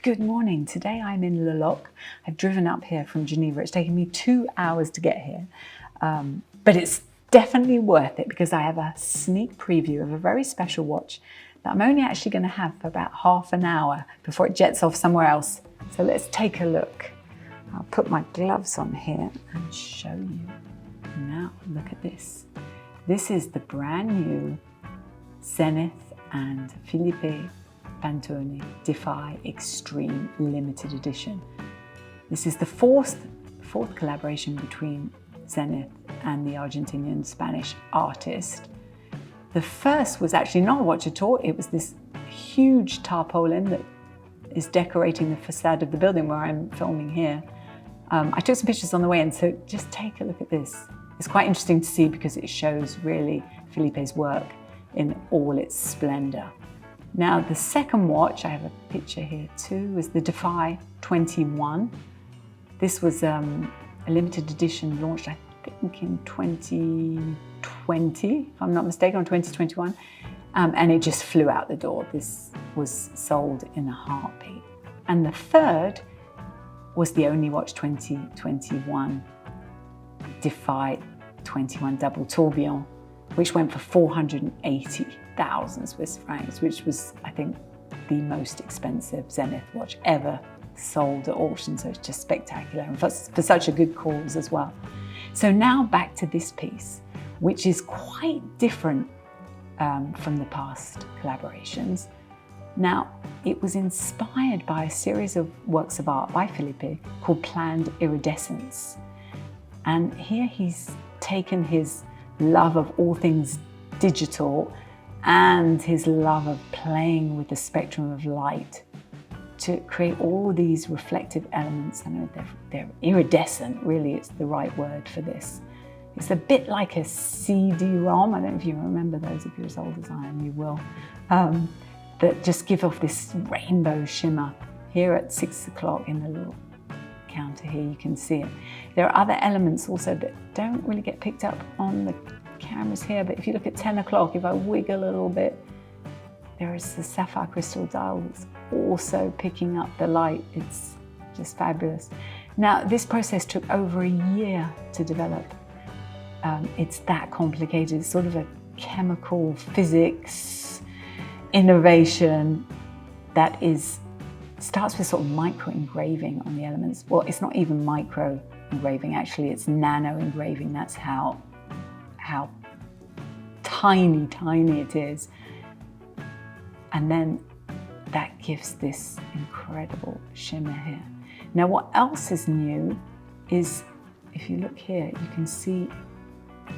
Good morning. Today I'm in Le Loc. I've driven up here from Geneva. It's taken me 2 hours to get here, but it's definitely worth it because I have a sneak preview of a very special watch that I'm only actually going to have for about half an hour before it jets off somewhere else. So let's take a look. I'll put my gloves on here and show you. Now look at this. This is the brand new Zenith and Felipe Pantone Defy Extreme Limited Edition. This is the fourth collaboration between Zenith and the Argentinian Spanish artist. The first was actually not a watch at all. It was this huge tarpaulin that is decorating the facade of the building where I'm filming here. I took some pictures on the way, and so just take a look at this. It's quite interesting to see because it shows really Felipe's work in all its splendor. Now the second watch, I have a picture here too, is the Defy 21. This was a limited edition launched, I think, in 2020, if I'm not mistaken, or 2021, and it just flew out the door. This was sold in a heartbeat. And the third was the only watch 2021 Defy 21 Double Tourbillon, which went for 480,000 Swiss francs, which was, I think, the most expensive Zenith watch ever sold at auction. So it's just spectacular, and for such a good cause as well. So now back to this piece, which is quite different from the past collaborations. Now, it was inspired by a series of works of art by Felipe called Planned Iridescence. And here he's taken his love of all things digital and his love of playing with the spectrum of light to create all these reflective elements. I know they're iridescent, really, it's the right word for this. It's a bit like a CD-ROM. I don't know if you remember those. If you're as old as I am, you will. That just give off this rainbow shimmer. Here at 6 o'clock in the little counter here, you can see it. There are other elements also that don't really get picked up on the cameras here, but if you look at 10 o'clock, if I wiggle a little bit, there is the sapphire crystal dial that's also picking up the light. It's just fabulous. Now, this process took over a year to develop. It's that complicated. It's sort of a chemical physics innovation that starts with sort of micro engraving on the elements. Well, it's not even micro engraving, actually, it's nano engraving. That's how tiny it is. And then that gives this incredible shimmer here. Now, what else is new is, if you look here, you can see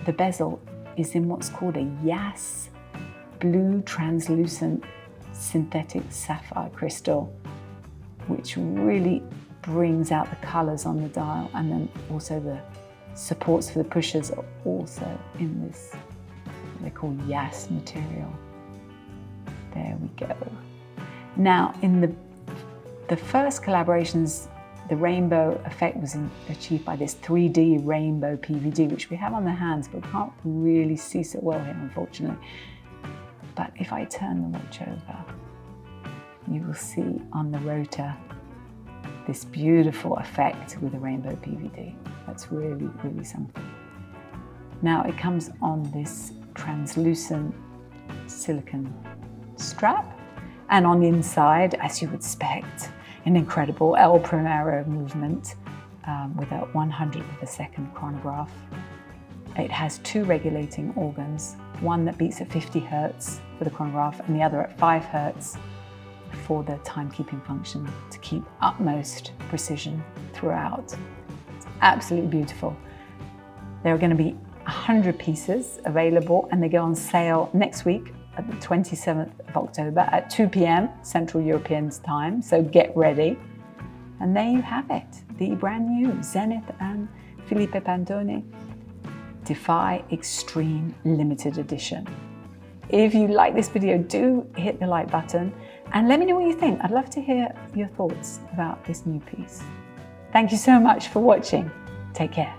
the bezel is in what's called a Jas blue translucent synthetic sapphire crystal, which really brings out the colors on the dial, and then also the supports for the pushers are also in this, what they call Jas material. There we go. Now, in the first collaborations, the rainbow effect was achieved by this 3D rainbow PVD, which we have on the hands, but we can't really see so well here, unfortunately. But if I turn the watch over, you will see on the rotor this beautiful effect with a rainbow PVD. That's really, really something. Now it comes on this translucent silicone strap, and on the inside, as you would expect, an incredible El Primero movement with a 100th of a second chronograph. It has two regulating organs, one that beats at 50 Hertz for the chronograph and the other at 5 Hertz for the timekeeping function to keep utmost precision throughout. It's absolutely beautiful. There are going to be 100 pieces available, and they go on sale next week at the 27th of October at 2 p.m. Central European time, so get ready. And there you have it, the brand new Zenith and Felipe Pantone Defy Extreme Limited Edition. If you like this video, do hit the like button and let me know what you think. I'd love to hear your thoughts about this new piece. Thank you so much for watching. Take care.